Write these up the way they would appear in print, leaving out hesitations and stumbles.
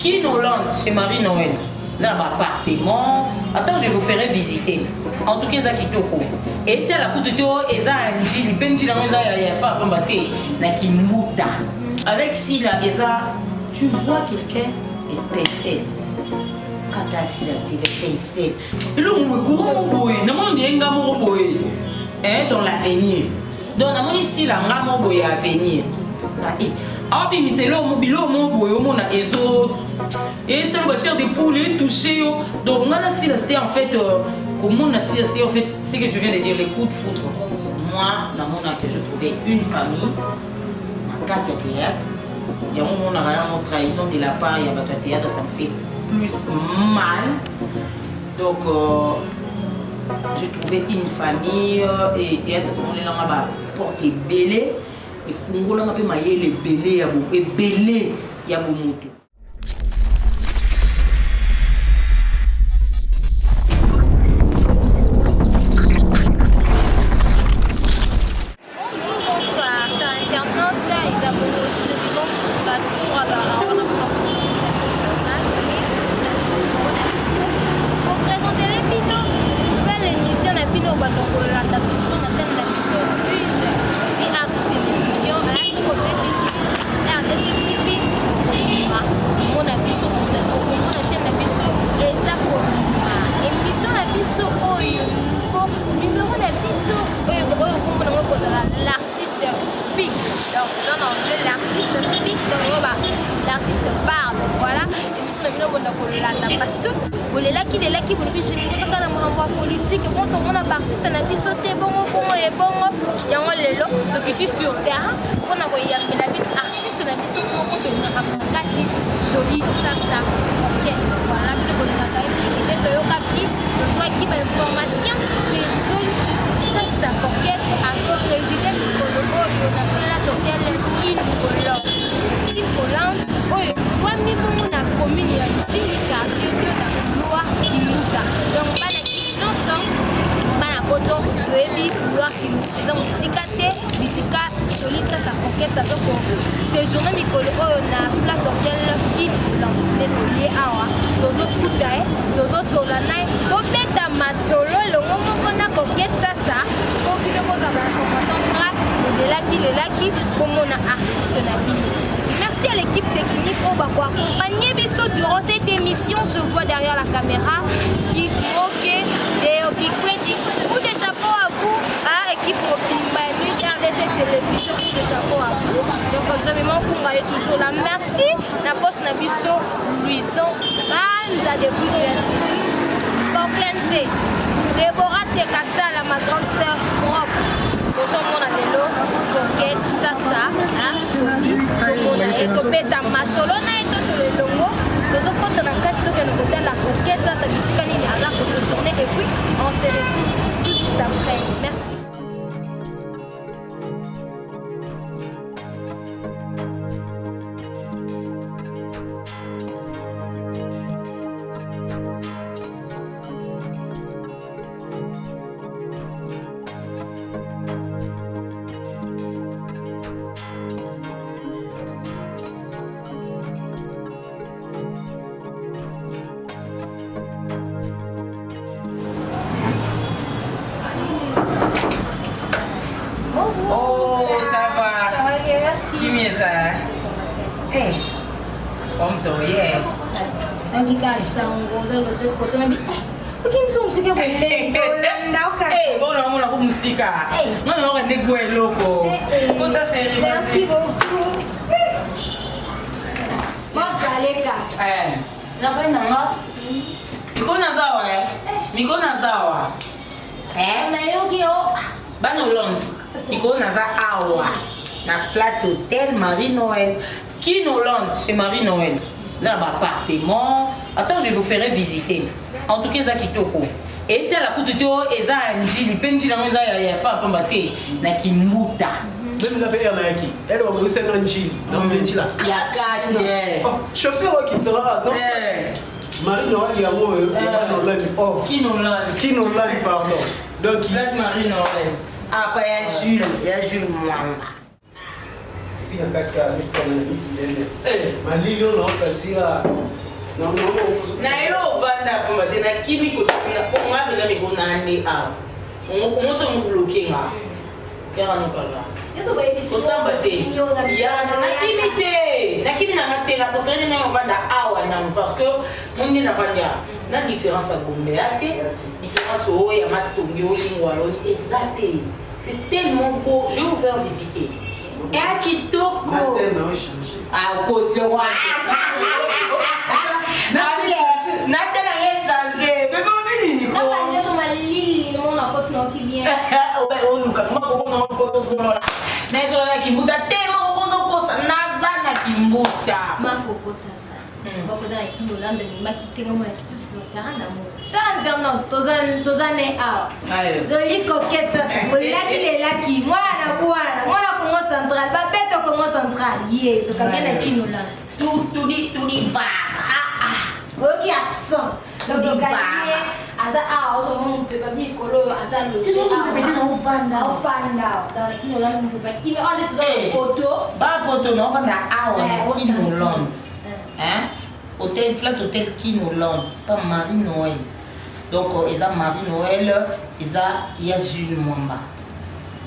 Kin Hollande, chez Marie-Noël. Là, appartement. Attends, je vous ferai visiter. En tout cas, ça qui toko. Et tel la coup de théo, et ça un gili, benji la maison, il n'y a pas à combattre. Na qui mouta. Avec Sila, et ça, tu vois quelqu'un étincelle. Quand tu as Sila, tu étincelle. Et là, on me court au boy. Non, on dit un gamin au boy. Dans l'avenir. Donc, on a ici la gamin au boy à venir. Ah, mais c'est là, mon bilo, mon boy, mon a ezo. Et c'est le chair de poulet touché. Donc, on a c'était en fait, comment on a c'était en fait, c'est que tu viens de dire, les coups de foudre. Moi, dans mon que je trouvais une famille, en 4 théâtre. Il y a un moment où on a une trahison de la part, il y a un théâtre, ça me fait plus mal. Donc, j'ai trouvé une famille et théâtre, on est là, on va porter belé. Et fungo là, on peut mailler les belés, et belé, il y a beaucoup de parce que vous les là qui vous le j'ai mis dans la politique quand on a artiste na biso te bon et bon il y a un lelo donc tu sur terrain on a voyé la vie artiste na biso pour que nous avons kasi joli ça OK voilà que vous les avez et de yo kapli de toi qui m'a information les joli ça OK à son président pour le haut on a fait la totale Kin Hollande oh moi même na commune ya Tilika loi kimuta donc bana kinyonso bana koto toyebi loi kimuta eza mosika te bisika joli sasa koketa toko séjourne mikolo oyo na plaque hotel Kin Hollande nde tolie awa tozokuta tozosola na ye tobeta masolo elongo moko na kokete sasa po bino kozwa bainformation nga lelaki komona artiste na bino. Merci à l'équipe technique pour accompagner Bisso durant cette émission. Je vois derrière la caméra qui moque, qui crédit. Coup de chapeau à vous, à l'équipe Mobile RDC Télévision. Coup de chapeau à vous. Donc, je vais toujours là. Merci. La poste na Bisso, Louison. Nous a débrouillé merci. Pour cleanser. Déborah Tekassala, ma grande sœur propre. Tozomona lelo coquette sasa joli tomona ye tobeta masolo na ye tosolo elongo tozokota na kati tokende kotala coquette sasa bisika nini aza koséjourner et puis on se retrouve tout juste après. Merci. Oh, ça va. Ça va bien, merci. Qui est ça? Eh, comme toi, yeah. Lagi kasang gozal gozal ko na bi. Pagin sung sige mo le. Eh, bon on a beaucoup musique. Non, on a des goûts locaux. Quand ta chérie. Merci beaucoup. Magaleka. Na pas nanga. Niko nazawa. Na yoki o. Bana Hollande. Niko naza awa. Na flat hotel Marie-Noël. Kin Hollande chez Marie-Noël. Là, appartement. Attends, je vous ferai visiter. En tout cas, ça qui toko. Et tel la coup de théo, et ça un gili, penji la maison, il n'y a pas à combattre. Na ki mouta. Même la PR là qui. Elle va vous faire un gili. Dans le gili là. Il y a 4. Chauffeur qui sera. Marie-Noël, il y a mot. Kin Hollande. Kin Hollande, pardon. Donc, Marie-Noël. Après, il y a Jules. Mwamba. puis na kati ya neti kana na mitindele malili oyo naosantira na yo ovanda pamba te nakimi kotuna po nga mpenza mikolo na nde awa omoso mobloke nga yaka nokala osamba te nakimi nanga te na préféré nanga ovanda awa nanu parce que monde navandi awa na différence ya gombeya te différence oyo ya matongi olingwa loni eza te c'est tellement beau je vais vous faire visiter et à kitoko okoslewa natena échanger bébé obinini ko oluka makokonakotosonola naezola na kimbuta te makokozokosa naza na kimbuta bakoza na kino landa nimaki te ngamo na kitu silokara na mo Charles Bernard tozane awa zoli coquette sasa bolaki lelaki mwana mwana Congo central babeto Congo central ye tokanga na kino landa tudi va oyoki accent donc okanie aza awa ozomona mopepa mikolo oyo aza logeofanda dans kino landa mopepa kimi ande toza poto bapoto na ofanda awa na kino landa hôtel flat hôtel King Hollande pas Marie Noël donc ils ont Marie Noël ils ont il y a Jules Mwamba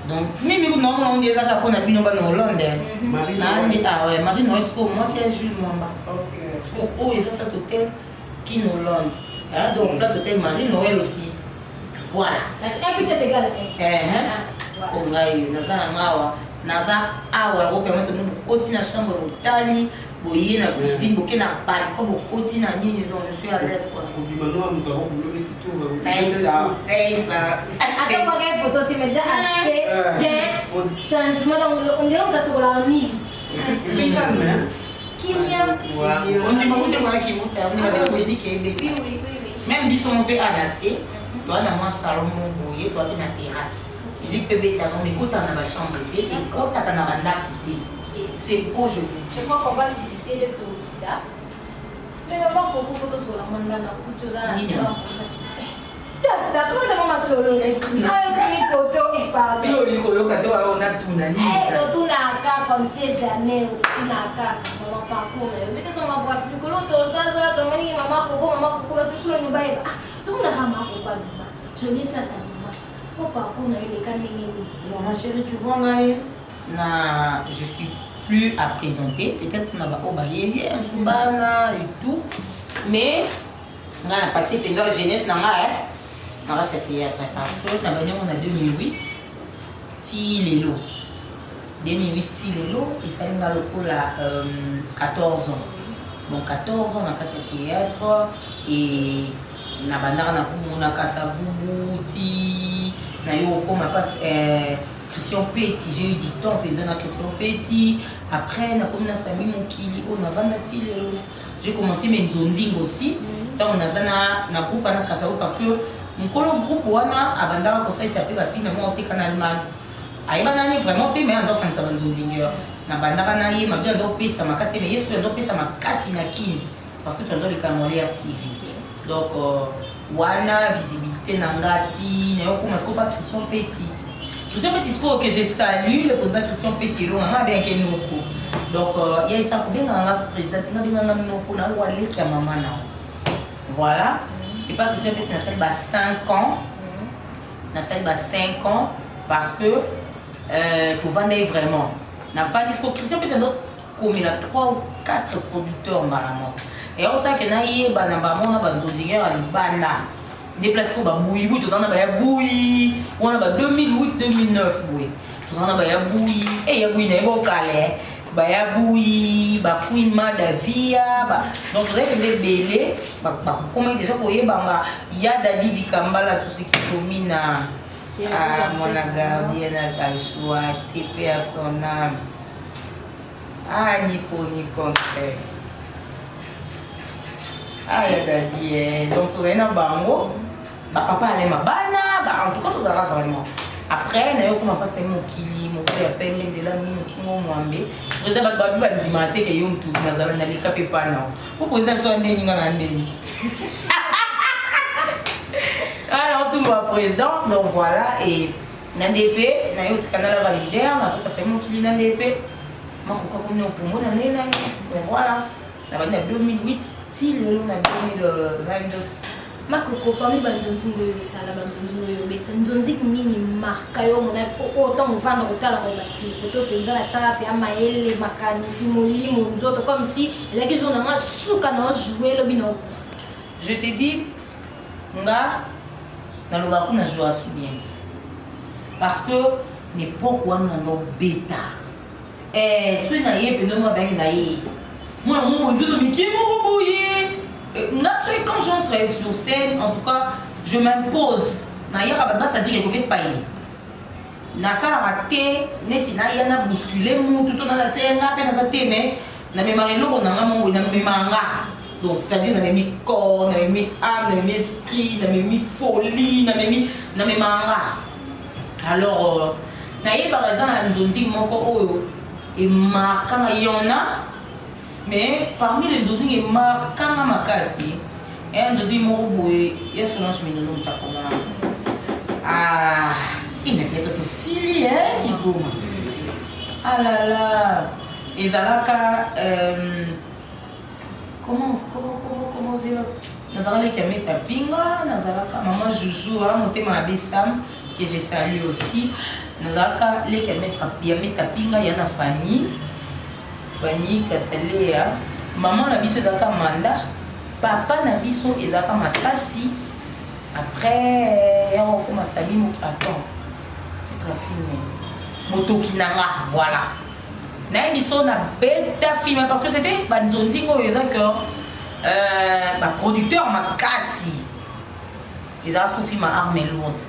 donc même nous on dit ça pour na bino ba na Hollande Marie Noël c'est moi c'est Jules Mwamba OK oh ils ont flat hôtel King Hollande donc flat hôtel Marie Noël aussi voilà parce que c'est égal on a eu naza awa ko permettre nous continuer chambre hôtel boye na cuisine boke na balcon bokoti na nini donc je suis à l'aise quoi attends quoi quelle photo tu mets déjà aspect bien changement donc on dirait que c'est la nuit kimia on dit pas que moi qui monte on dit pas musique et bébé oui même biso mon père anacé toi na moi salon boye toi na terrasse musique bébé ta on écoute na ba chambre té et quand ta na banda té c'est beau je vous dis je crois qu'on va visiter le Tokita mais maman beaucoup photos sur la mandala kuchoza na c'est à toi de maman solo ayo kami koto et pas bio likolo kato on a tout na ni tout na ka comme si jamais tout na ka maman parcours mais tout on va voir likolo to ça to mani maman koko tout le monde ba tout na maman koko ba je dis ça maman pour parcours na ile kan nini non ma chérie tu vois là je suis plus à présenter peut-être qu'on a un soubana et tout mais on a passé pendant la jeunesse dans on a cette théâtre on a 2008 Tilelo 2008 Tilelo et ça nous a le coup là 14 ans donc 14 ans on a cette théâtre et na bandara na kumuna kasavubu ti na yo comme passe Christian Petit, j'ai eu du temps pour dire Christian Petit. Après, on a Sami Mokili, on a Vandati. J'ai commencé mes zonzing aussi. Donc, on a un groupe parce que mon groupe, on a abandonné ça, il s'appelle la fille, mais moi, on était en Allemagne. Il y a vraiment, mais on a un zonzing. On a abandonné, ma vie, on a ça m'a cassé, mais il y a ça m'a cassé na kin. Parce que tu as le Camerounais TV. Donc, on a visibilité nangati, on a commencé par Christian Petit. Christian Petit, que je salue, le président Christian Petit, on a bien qu'il nous donc il y a ça bien dans la présidente, on a bien dans nous na wale qui a maman voilà et pas Christian Petit na salle 5 ans na salle 5 ans parce que pour vendre vraiment n'a pas dit que Christian Petit comme il a 3 ou 4 producteurs malamment et on sait que na yeba na ba mona ba nzondinger ali bana déplacé pour bouillir tout ça on a bouilli on a 2008 2009 oui tout ça on a bouilli et ya bouilli na bokale ba ya bouilli ba kuima davia ba donc vous avez des belé ba comment déjà pour yeba ya dadi di kambala tout ce qui domine à mon gardienne à choix TP à son âme ni concret ya dadi donc tu es na bango papa allait ma bana en tout cas tu auras vraiment après na yo comment passer mon kili mon père appelle les là mi kingo mwambe président ba ba dimate ke yo mtu na zala na lika pepa na pour président so ndeni ngana ndeni alors tout mon président donc voilà et na DP na yo tikana la leader na passer mon kili na DP makoka comme nous pour moi voilà ça va être 2008 si le on a 2022 makoko parmi banzonzingo sala banzonzingo yo beta nzonzi nini marka yo mona autant vendre kotala ko bati poto penza la chapa ya maele makanisi molimo nzoto comme si la ki journée ma suka na jouer lo bino. Je te dis nga na lo ba kuna jouer sous bien parce que n'époque wana no beta celui na ye peno mo ba na ye moi mon nzoto miki mo boye. Quand j'entre sur scène, en tout cas, je m'impose. Ça dit que je ne vais pas y. Na sala raté, neti na yana bousculer mon tout dans la scène, na peine à mais na me marino on a mon na me manga. Donc c'est-à-dire na me mis corps, na me mis âme, na me mis esprit, na me mis folie, na me manga. Alors na ye par exemple nzondi moko oyo et marquant il y en a. Mais parmi les autres, il y a marquant à Makassi. Et un autre, il y a Solange Minono Takoma. Ah, il n'était pas aussi lié qui come. Ah là là. Et Zalaka, comment dire? Nazarale qui a mis ta pinga, Nazaraka, maman Joujou, mon thème à Bessam, que j'ai salué aussi. Nazaraka, les qui a mis ta pinga, il y en a Fanny. Fanny Katalea, maman na biso ezaka manda, papa na biso ezaka masasi. Après on commence à dire attends, c'est très filmé. Motokinanga, voilà. Na biso na beta filmé parce que c'était banzonzingo ezaka producteur makasi. Ezaka film à arme lourde.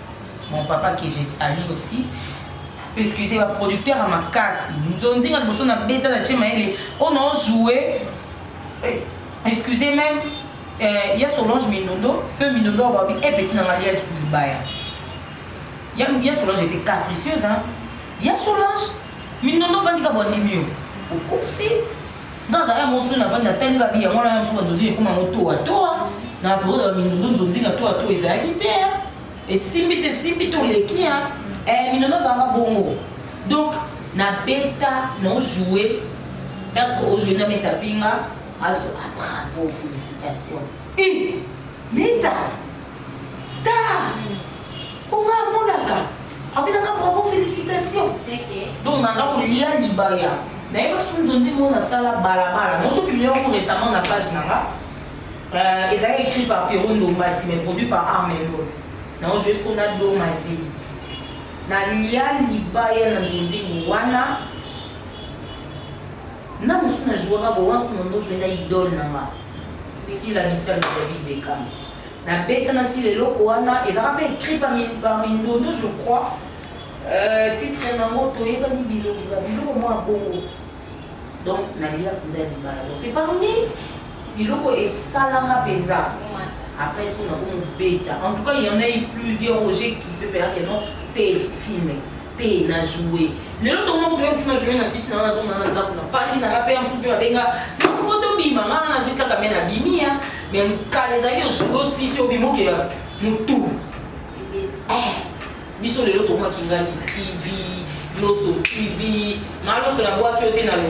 Mon papa que j'ai salué aussi. Excusez, le producteur à ma casse. Nous avons dit que nous avons bêta la chema on a joué. Excusez même, il y a Solange Minondo, feu Minondo, et petit dans la lielle sur le bail. Il y a Solange était capricieuse, hein. Il y a Solange Minondo va dire qu'on est mieux. Au conseil, dans un moment où on a vendu la telle vie, on a dit comme un moto à toi. Dans la période où Minondo nous ont dit à toi, ils ont quitté. Et si tu les qui, hein. Minono ça bongo. Donc na beta non joué parce que au jeune meta pinga bravo félicitations. Et meta star on a monaka abinanga bravo félicitations. C'est que donc na la lia libaya na eba sunzonzi mona sala balabala non tout publié récemment na page nanga ils ont écrit par Pierrot Ndombasi mais produit par Armelo. Non juste qu'on a do mazili na lia libaya na nzonzi wana na musu na jouera bo wansu mondo jouer na idole nanga si la missile de David Beckham na beta na si le loko wana ezaka pe écrit par Mindono je crois titre nango toyeba ni biloko moi bongo donc na lia kunza libaya donc c'est parmi biloko esalanga penza. Après, ce qu'on a comme bêta. En tout cas, il y en a eu plusieurs projets qui fait peur que non, t'es filmé, t'es na joué. Les autres moments où tu as joué, na six na zone na fadi na rappel un peu avec nga. Mais quand on bima, na joué ça quand même na bimi hein. Mais quand les amis jouent aussi sur bimo qui nous tout. Biso les autres moments qui regardent TV, Loso TV, malo sur la boîte qui était na lo.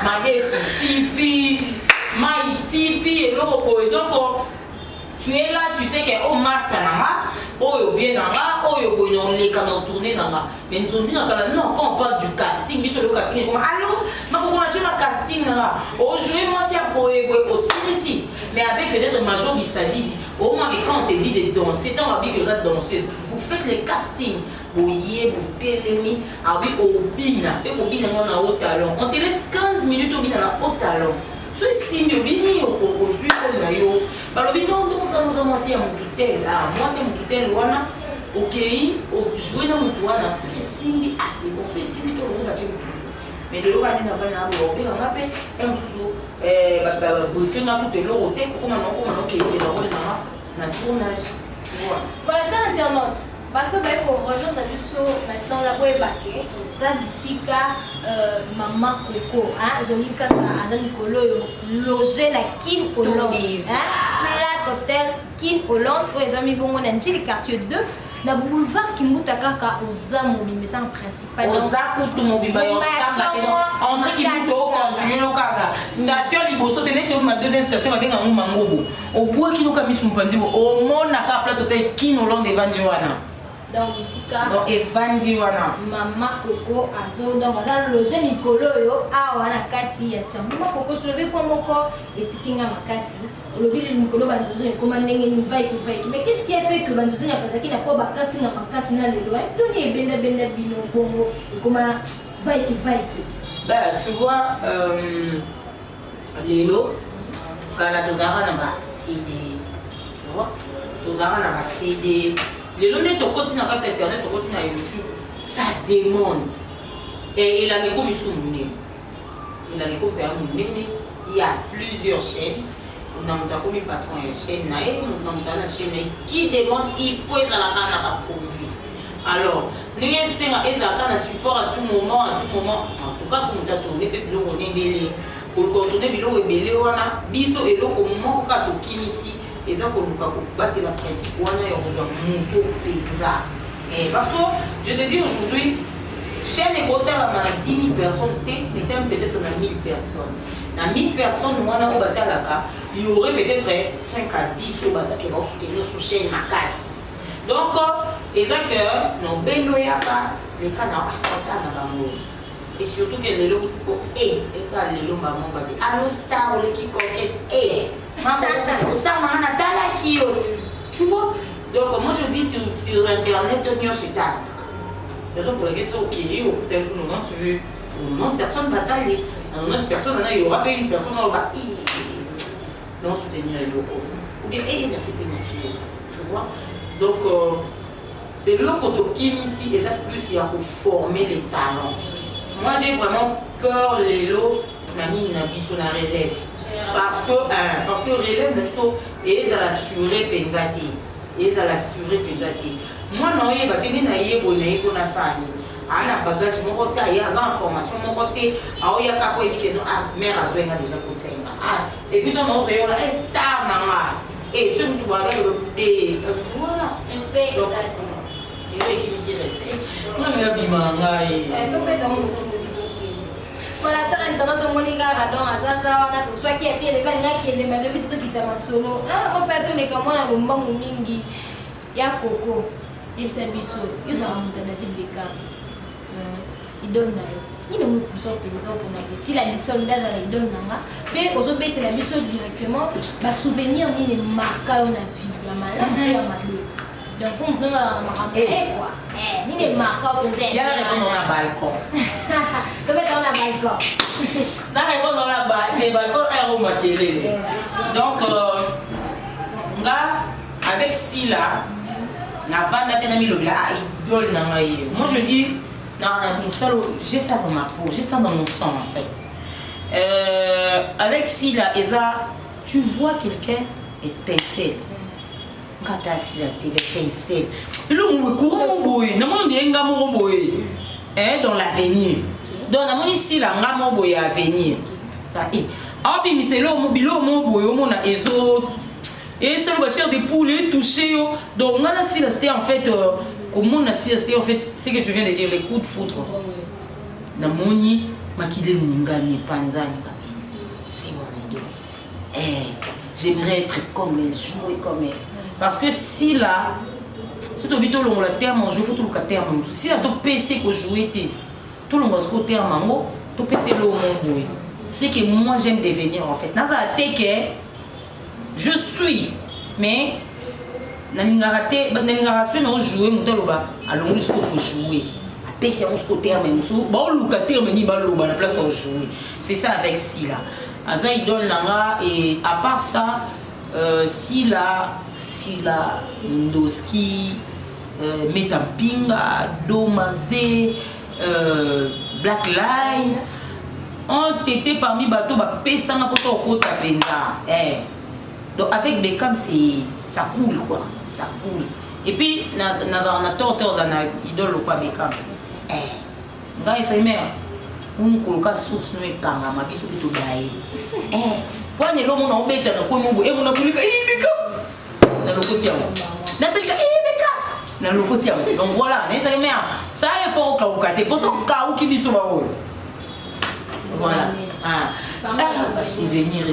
Marie sur TV, Maï TV et l'euro donc tu es là, tu sais que oh master nanga, oh vient nanga, oh on les canaux tourner nanga. Mais nous on dit non quand on parle du casting, mais sur le casting comme allô, mais pourquoi tu ma casting nanga? Oh jouer moi c'est pour aussi ici, mais avec peut-être Major Bissadi, oh moi quand on te dit de danser, tant que vous êtes danseuse, vous faites les castings. Boyer, vous télémi, avec Obina, et Obina on a haut talent. On te laisse 15 minutes Obina a haut talent. Ce signe bini au suivre na yo balobi non ça nous a moi c'est mon tutelle là moi c'est mon tutelle wana OK au jouer dans mon wana ce qui signe assez bon ce signe to le ba tshebo mais de l'ora na va na bo be nga pe em susu bo finga ku te lo rote ko ma no ke le na tournage voilà chers internautes. Bato pour rejoindre maintenant la boîte baquet, ça bisika maman Coco, hein, je dis ça à Nicolo loger la Kin Hollande, hein, flat hôtel Kin Hollande, les amis bon on a dit le quartier 2, na boulevard Kimbuta kaka oza mobimisa principal oza kutu mobimba yo samba te entre Kimbuta o continue lo kaka station liboso te neti ma deuxième station ba benga mangobo o bois ki no kamisu mpandi o mona ka flat te kino long evandi wana donc isika donc evandi wana mama Coco azo donc aza loger mikolo yo awa na kati ya chambu mama Coco soulever point moko etikinga makasi lobi le mikolo banzozo ekoma ndenge ni vai mais qu'est-ce qui a fait que banzozo na kazaki na po bakasi na makasi na lelo doni ebenda bino bongo ekoma vai bah tu vois lelo kala tozara na ba CD tu vois tozara na ba CD lelo nde tokoti na kati ya internet tokoti na YouTube ça demande et il a mis comme il y a plusieurs chaînes on a comme patron et chaîne na et on a la chaîne qui demande il faut ça la produit alors les gens ils support à tout moment en tout cas faut nous tourner peu on est belé pour contourner bilo ebele wana biso eloko moko ka dokimisi eza koluka ko batela principe wana ya kozwa muto penza parce que je te dis aujourd'hui chaîne écotère à 10 000 personnes mais peut-être dans 1000 personnes dans 1000 personnes wana on batalaka il y aurait peut-être 5 à 10 sur base qui vont soutenir sur chaîne makas donc eza que no beno yaka les kana akota na bango et surtout que les lots et quand les lots maman babi allo star le qui conquête et maman star maman tala qui tu vois donc moi je dis sur internet on y a c'est tard raison pour laquelle ok au téléphone moment tu veux au moment personne bataille un autre personne il y aura pas une personne là bas non soutenir les locaux ou bien et ne c'est pas une tu vois donc les locaux qui ici est plus il y a pour former les talents. Moi j'ai vraiment peur les lots mamie na biso na relève parce que relève de so et ça l'assurer penzati moi non y ba tene na yebo na yebo na sani ana bagage moko ta ya za information moko te aoya ka ko ebike no mère azoenga déjà kotenga et puis dans nos yona star na nga et ce que tu vois et voilà respect exactement il faut qu'il s'y respecte moi me bima ngai voilà ça maintenant tout monde ga donc azaza wana to soit qui a bien level nga qui le mais depuis tout kita masolo on peut tout les comment na lomba mingi ya Coco ibisa biso yuza mtu na feedback idona yo il nous pousse par exemple na si la mission d'aza la idona nga mais ozo bete la biso directement ba souvenir ni marqué on a vie ya malade et ya malade donc on prend la marqué quoi ni les marqué peut-être il y a la réponse dans la balcon comment dans la balcon la réponse dans la balcon est au matériel donc nga avec Sila na vanda tena milobi la idole na ngai moi je dis j'ai ça dans ma peau j'ai ça dans mon sang en fait avec Sila Eza tu vois quelqu'un étincelle quand tu as Sila TV étincelle le mot courant boy na mon dienga mo boy dans l'avenir donc na mon ici la ngamo boy à venir abi miselo mo bilo mo boy mo na ezo et ça le chair des poules touché donc on a c'était en fait comment on a c'était en fait c'est que tu viens de dire les coups de foudre na moni makile ningani panzani kabi c'est mon idole j'aimerais être comme elle jouer comme elle parce que si là si tu habito le terme je faut tout le terme si là tu PC que jouer tout le monde terme mango tu PC le mon boy c'est que moi j'aime devenir en fait naza teke je suis mais nalingaraté nalingaraté no jouer mutaloba alongo ce que jouer après c'est on se côté même sous bon locateur ni baloba la place pour jouer c'est ça avec Sila aza idole nanga et à part ça Sila Mindoski Metampinga Domazé Black Line ont été parmi bateau ba pesanga poto kota penza donc avec Beckham c'est ça coule quoi ça coule et puis na torteur na idole quoi Beckham ngai ça mère on koloka source no ekanga mabiso pito bae pone lo mona obeta na ko mo e mona kulika Beckham na lokoti yango na telika Beckham na lokoti ya donc voilà mais ça est fort au kate pour son cas qui biso ba voilà souvenir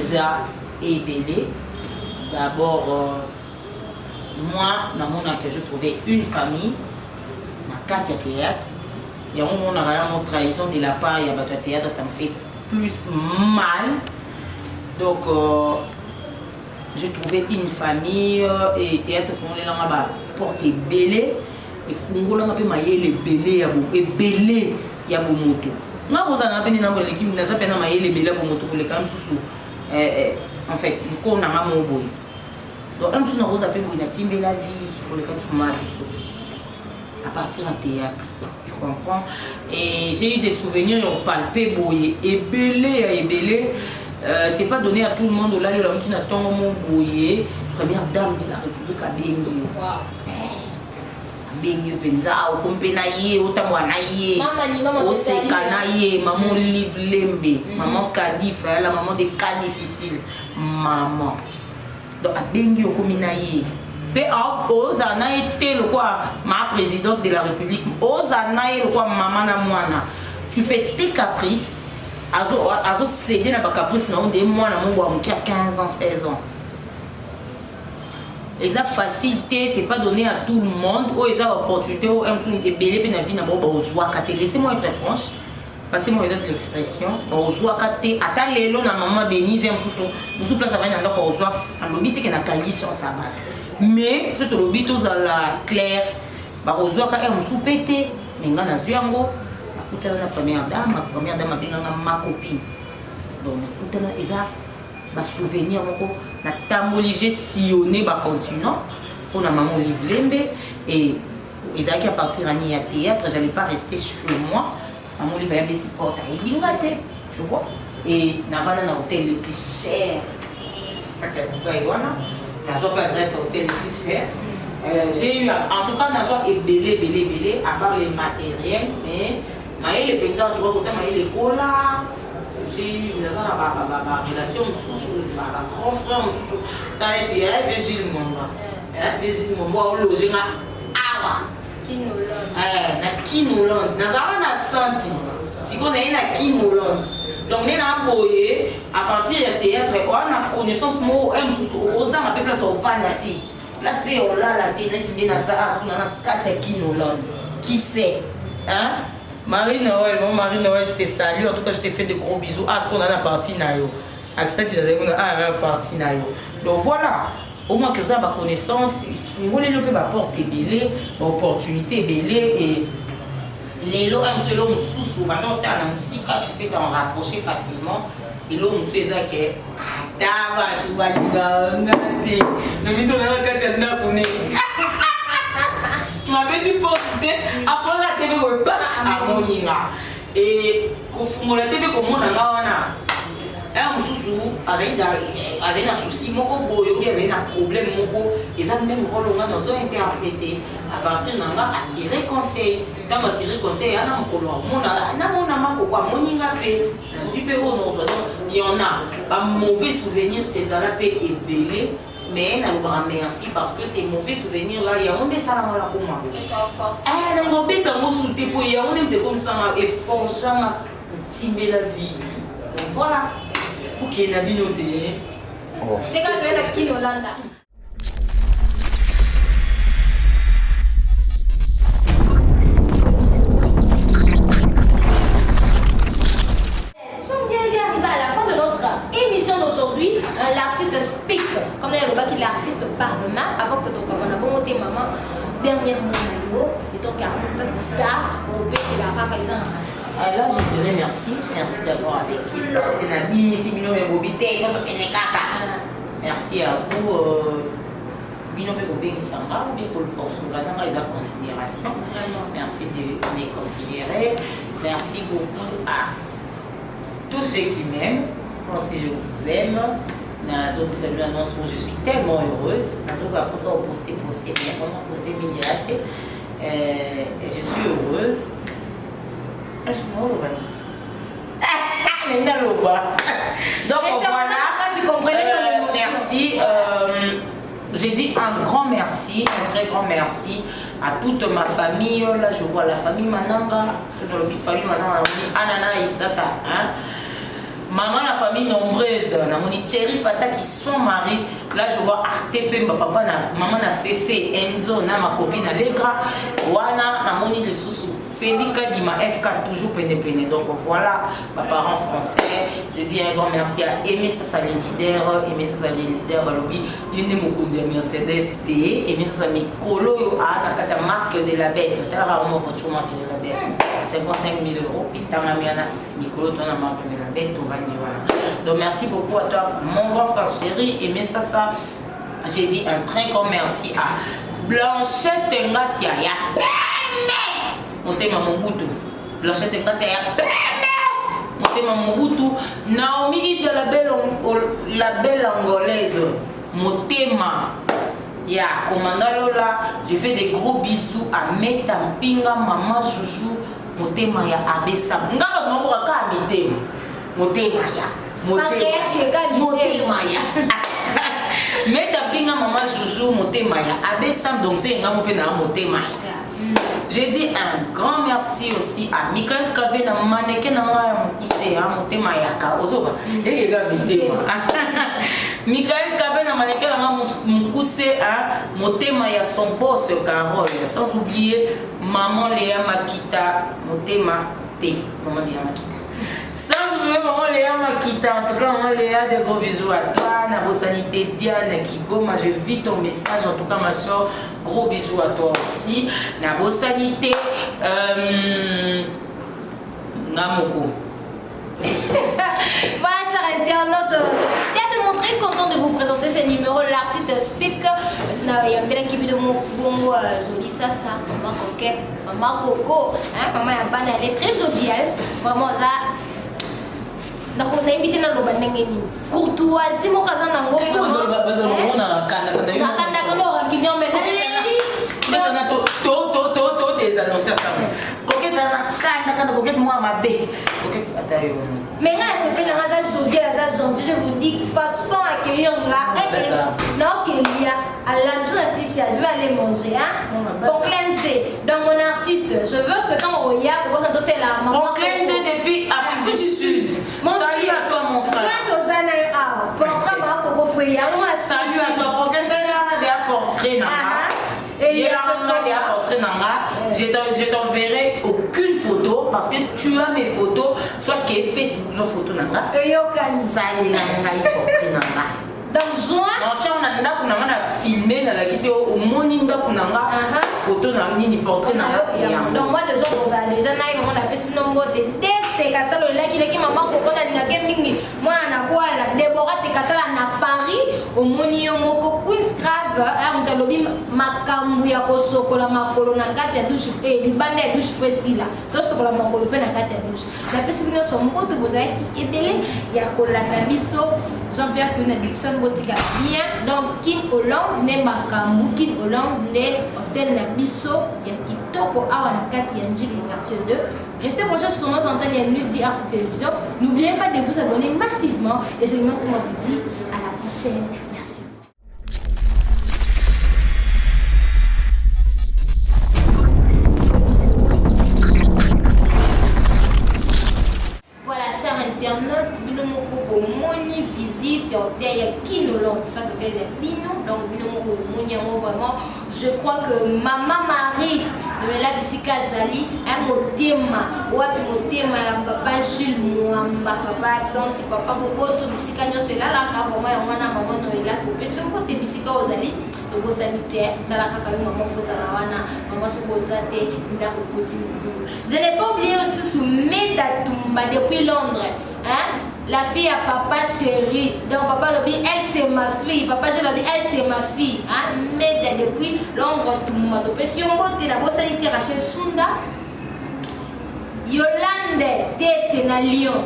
et belé d'abord moi dans mon que je trouvais une famille na quatre théâtre il y a une trahison de la part il y a battu théâtre ça me fait plus mal donc j'ai trouvé une famille et théâtre fondé là bas porter belé et fungo là peu maïe belé ya bo et belé ya bo moto nga vous en avez dans l'équipe na ça pena maïe belé bo moto le quand sous en fait ko na nga mo boy donc un sous na vous appelle na timbe la vie pour le quand sous ma à partir en théâtre tu comprends et j'ai eu des souvenirs on palpé boy et belé c'est pas donné à tout le monde là le qui n'attend mon boyer première dame de la République à Bengo Bengo penza au compenaye au tamwanaye au sekanaye maman livre lembe maman cadif la maman des cas difficiles maman donc à Bengo au compenaye pe aux ana été le quoi ma présidente de la République aux ana le quoi maman na mwana tu fais tes caprices azo cédé na ba caprice na on dit moi na mon bois qui a 15 ans 16 ans et ça facilité c'est pas donné à tout le monde ou ils ont opportunité ou un truc de belé na vie na bon ozwa kate laissez-moi être franche passez-moi l'expression ozwa kate ata lelo na maman Denise musu place avant na ndako ozwa alobi te ke na kangi chance à battre mais ce lobi to za la claire ba ozwa ka musu pété ninga na zuyango la première dame ma copine donc ça ma souvenir na tamoli j'ai sillonné ba continent pour la maman Olive Lembe et ils qui à partir à Nia théâtre j'allais pas rester chez moi maman Olive avait petit porte à Bingate tu vois et navana na hôtel le plus cher ça c'est pourquoi Iwana la zone adresse à hôtel le plus cher j'ai eu en tout cas n'a et belé à part les matériels mais les paysans droit côté les cola j'ai eu une relation sous ma grand frère sous dans les Virgile Momba au logé na awa na Kinoland na zara na senti si on est na Kinoland donc on a boyé à partir du théâtre on a connaissance mot aux gens à peu près au vanati l'aspect on l'a la télé na ça on a 4 Kinoland qui sait hein Marie-Noël, mon Marie-Noël, je te salue. En tout cas, je te fais de gros bisous. Ah, ce qu'on a la partie Nayo. Accès, tu as la partie Nayo. Donc voilà. Au moins que ça, ma connaissance, il faut que je porter belé, opportunité belé et les lots, un seul homme sous maintenant, tu as un musique, tu peux t'en rapprocher facilement. Et l'homme, c'est ça qui est. Ah, tu vas dire, le mytho, on a un cas ma petite posté après la TV me pas à mon ira et pour la TV comme on a wana un mususu azaina souci moko boyo azaina problème moko et ça même rôle on a nous interprété à partir nanga attirer conseil dans attirer conseil ana mokolo mona na mona mako kwa moninga pe na super on il y en a pas mauvais souvenir et ala pe ebelé mais on a merci parce que ces mauvais souvenirs là il y a on des salams là pour moi ah on va être en sous pour il y a on aime comme ça et forcément timber la vie donc voilà OK na binoté oh c'est quand tu es à Kinolanda l'artiste speak, comme il y a le bas qui l'artiste parle mal, avant que ton on a bon monté maman, dernièrement, et donc artiste star, au pays de la part, là, je dirais merci d'avoir avec qui, parce que la vie ici, Bino et Bobité, merci à vous. Bino et Bobé qui s'en va, mais pour le consulat, dans les considérations. Merci de me considérer. Merci beaucoup à tous ceux qui m'aiment. Moi aussi, je vous aime. Je suis tellement heureuse. Après ça, on posté, mais on a posté milliards. Je suis heureuse. Donc voilà. Merci. J'ai dit un grand merci, un très grand merci à toute ma famille. Là, je vois la famille Mananga, dans la famille Mananga, Anana Isata, hein. Maman, la famille nombreuse, Namoni Thierry Fata qui sont mariés. Là, je vois Artepe, ma papa, maman na Fefe, Enzo, na ma copine Allegra, Wana, Namoni le Soussou, Félika Dima, FK, toujours pene. Donc voilà, mes parents français. Je dis un grand merci à Aimé Sassa les leaders, Aimé Sassa les leaders, Balobi, il est mon conduit Mercedes T, Aimé Sassa mes colo, à la marque de la bête, tu as rarement votre marque de la bête. 55 000 €. Et tu as Nicolo, tu as marque de la bête, tu vas dire. Donc merci beaucoup à toi, mon grand frère chéri, Aimé Sassa. J'ai dit un très grand merci à Blanchette Ngasia, ya peme. Motema Mobutu. Blanchette Ngasia, ya peme. Motema Mobutu. Naomi de la belle angolaise. Motema. Ya commandant Lola, je fais des gros bisous à Meta Mpinga, Maman Joujou, Motema ya Abessa. Ngaba mwa ka mitema. Motema ya. Motema ya. Meta Mpinga, Maman Joujou, Motema ya Abessa, donc c'est un peu na Motema ya. J'ai dit un grand merci aussi à Michael Kave na mannequin na mwa mukuse ya Motema ya ka ozoba. Ega mitema. Michael Kave na mannequin na mwa mukuse a Motema ya son boss Carole. Sans oublier maman Léa Makita, Motema T, maman Léa Makita. Sans oublier maman Léa Makita, en tout cas maman Léa, de gros bisous à toi, Nabo Sanité Diane Kigoma, je vis ton message, en tout cas ma soeur, gros bisous à toi aussi, Nabo Sanité, Namoko. Voilà, chers internautes, je suis tellement très content de vous présenter ce numéro, l'artiste Speak. Il y a bien qui de mon joli ça, maman coquette, maman coco, hein, maman Yabana, elle est très joviale. Vraiment, ça. On a invité dans le banding courtoisie, mon cousin Nango. Mais là, c'est une gentille, je vous dis, façon accueillir là. Non, qu'il y a à la maison, je vais aller manger. Pour cleanser, dans mon artiste, je veux que quand on y a, c'est la maman. Pour cleanser depuis Afrique du Sud. Salut à toi, mon frère. Salut à toi, pour cleanser là, portrait je t'enverrai aucune photo parce que tu as mes photos, soit qui est fait sur photo nanga. Salut nanga, portrait nanga. Donc juin. Non, tu as filmé dans la question au moninda kunanga photo nanga ni portrait nanga. Donc moi les gens vous avez déjà naïf on a fait ce nombre de tests kasala le laki leki maman koko na linga mingi moi na kwala Deborah te kasala na Paris au monio moko Queen's Crave on lobi makambu ya kosokola makolo na kati ya douche libanda ya douche facile to sokola makolo pe na kati ya douche na pesi bino so mpoto bozai ki ebele ya kolanda biso Jean-Pierre que na Dixon botika bien donc King Hollande ne makambu King Hollande ne hôtel na biso ya kitoko awa na kati ya Njili quartier 2. Restez branchés sur notre antenne et News d'Arts Télévision. N'oubliez pas de vous abonner massivement et je vous dis à la prochaine. Merci. Voilà, chers internautes, pour moni visite hôtel ya Kinolon, en fait hôtel ya Bino, donc Bino moni vraiment. Je crois que Maman Marie de la bisika Zali un motema wapi motema la papa Jules Mwamba papa accent papa boboto bisika nyoso la la ka vraiment ya mwana maman Noela to peso mpote bisika ozali to go sanitaire tala kaka maman fosa la wana maman soko zate ndako koti. Je n'ai pas oublié aussi sous Meda Tumba depuis Londres, hein? La fille à papa chéri, donc papa lobby, elle c'est ma fille, papa je lobby, elle c'est ma fille, hein? Mais depuis Londres, tout le monde peut si on vote la bosse sanité Rachel Sunda, Yolande tête na Lyon,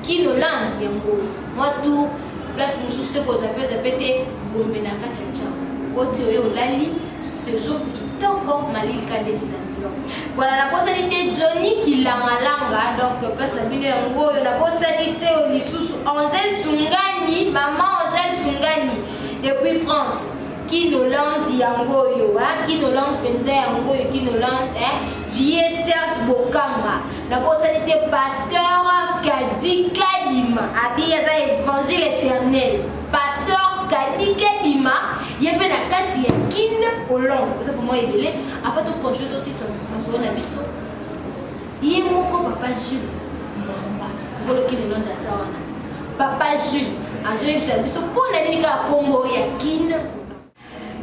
qui Yolande yango, moi tout place nous souste que ça peut péter gombe na katia, côté Yolali, ce jour qui toko na l'île Cadette na Lyon. Voilà la possibilité Johnny qui la malanga donc place la bino yango la possibilité au Lisusu Angèle Sungani maman Angèle Sungani depuis France Kinoland yangoyo, Kinoland penza yangoyo, Kinoland, Vieux Serge Bokanga. La personnalité pasteur Kadi Kadima, Abi Yaza évangile éternel. Pasteur Kadi Kadima, Yebe na kati ya Kinoland. Ça pour moi ébélé. Après tu continues aussi son François Nabiso. Yé moko papa Jules. Ngolo Kinoland da sawana. Papa Jules, a joué Biso pour la Congo ya Kinoland.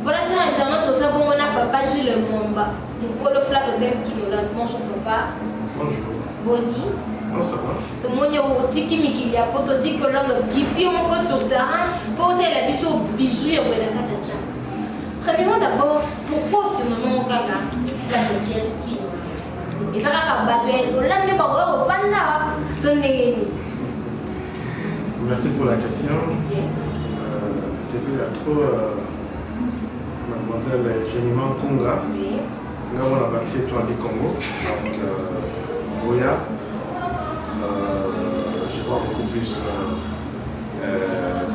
Voilà, sur internet, tout ça, bon, on a papa Jules Momba. Mon colo flat hotel Kinoland. Bonjour papa. Bonjour. Boni. Non, ça va. Tout le monde est au tiki mikili. Après, tu dis que l'on a quitté mon corps sur le terrain. Pour ça, il a mis au bijou et la katacha. Très bien, d'abord, pourquoi ce nom au caca flat hotel Kinoland? Et ça, quand on bat, on l'a mis par au fan là. Merci pour la question. Okay. C'est plus à trop. Mademoiselle Géniman Konga, nous avons la bâtie étoile du Congo, donc Boya, je vois beaucoup plus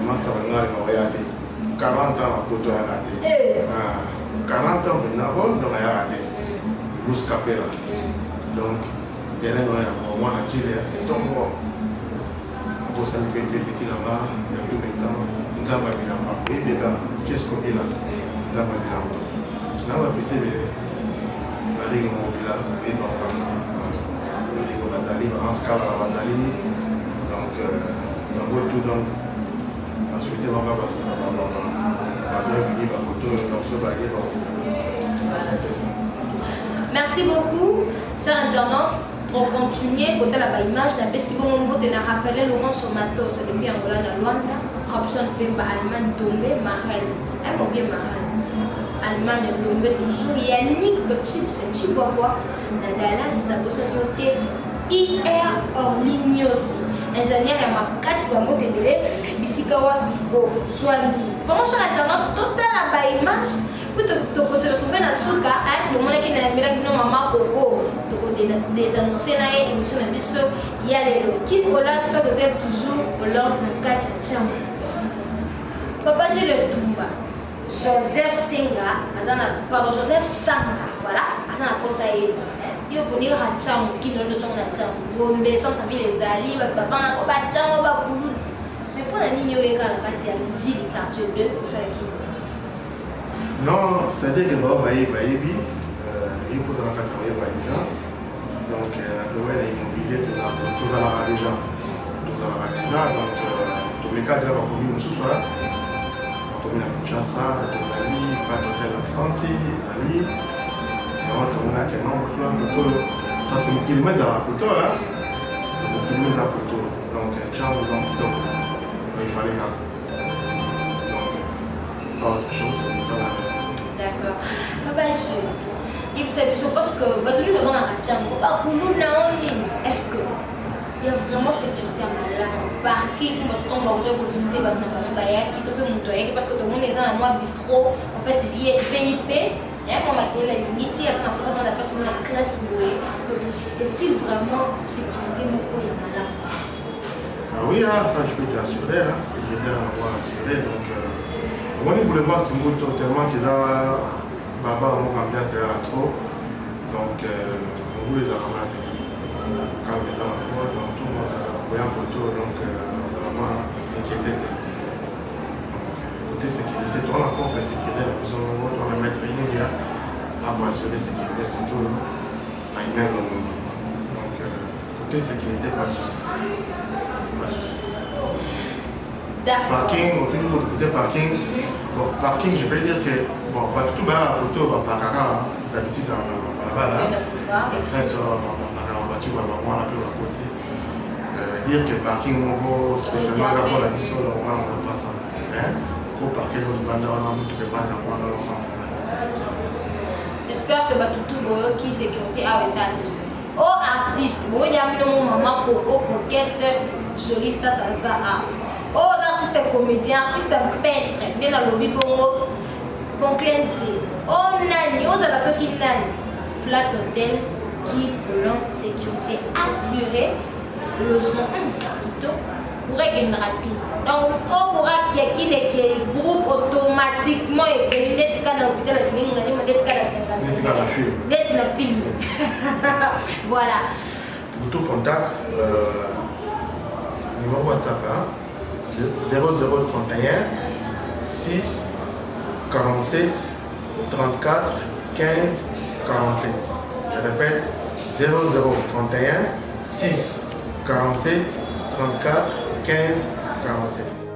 Master Renard et Montréal, 40 ans à Poto à raté, 40 ans maintenant, donc à raté, Luz Capella, donc derrière nous, on a tiré, et donc pour ça, nous sommes petits là-bas, il y a tout le temps, nous avons vu là-bas, et bien là, qu'est-ce qu'on est là? Zamba Bilamba. Now I say la Ligue Mobile et la Ligue Bazali, Anscala Bazali, donc tout donc ensuite on va bienvenue à Koto dans ce baguette aussi. Merci beaucoup, chers internautes. Pour continuer, côté la image, la si bon nombre de Raphaël Laurent Somato, c'est depuis Angola na Luanda, Robson Pemba Allemagne tombé, Mahal, un mauvais Mahal. Allemagne tombé toujours, Yannick Chips, Chihuahua, Nadala, c'est la possibilité IR en ligne aussi. Ingénieur et ma casse, va monter de l'air, Bissikawa, Bibo, Swami. Vraiment, chers internautes, total la image. Pour te retrouver dans ce cas, le monde qui n'a pas de maman Coco, des annoncés dans l'émission de Bisso, il y a les qui voilà, tu fais toujours au lors de 4 chambres. Papa, j'ai le Tumba, Joseph Senga, pardon, Joseph Sanga, voilà, Azana Kosaï. Il y a pour dire à Cham, qui donne le temps à Cham, Gombe, sans famille les alliés, papa, on va Cham, on va Kouloun. Mais pour la ligne, il y a un quartier, il y a 2 pour ça qui. Non, c'est-à-dire que Bob Baïbi, il pose la carte déjà. Donc, le domaine immobilier, tout ça déjà. Donc, tous les cas, il y a la commune ce soir. La commune à Kinshasa, les amis, pas d'hôtel Accenti, les amis. Et on a un nombre, parce que le kilomètre à la photo, le kilomètre à la photo. Donc, il fallait là. Pas autre chose, c'est ça la raison. D'accord. Papa, je pense que est-ce qu'il y a vraiment sécurité à Malamu? Parking, pour visiter, parce que tout le monde est dans un bistrot, on fait ses billets VIP. Moi, la limite, la classe. Est-ce que est-il vraiment sécurité à Malamu? Oui, ça je peux t'assurer, sécurité à avoir assuré. Donc, on est boulevard Kimbuto tellement qu'ils ont Baba, on va bien c'est trop. Donc, on vous les a ramassés. Quand les gens donc tout le monde a un photo, donc vraiment inquiété. Donc, côté sécurité, toi, on apporte la sécurité, on va mettre une pour assurer la sécurité pour tout à une même monde. Donc, côté sécurité, pas de souci. Pas de souci. Parking, toujours côté parking. Bon, parking, je peux dire que, bon, pas du tout, à photo, d'habitude, là-bas, après, sur la voiture, on a plus à côté. Dire que parking, on va spécialement dans la mission, on va pas ça. Pour parking, on va dans le centre. J'espère que tout qui sécurité a été assuré. Oh, artiste, bon, il y a un maman coco, coquette, jolie, ça. Oh, artistes comédiens, artistes peintres, bien dans le lobby bongo, bon cleansing. Oh, nani, oh, ça la qui nani. Flat Hotel qui l'ont sécurité assurée, logement quito, pourrait qu'il raté. Donc, oh, pour qu'il y ait groupe automatique. automatiquement et d'être quand on peut la film d'être quand la 50 d'être le film voilà pour tout contact numéro WhatsApp 0031 6 47 34 15 47 je répète 0031 6 47 34 15 47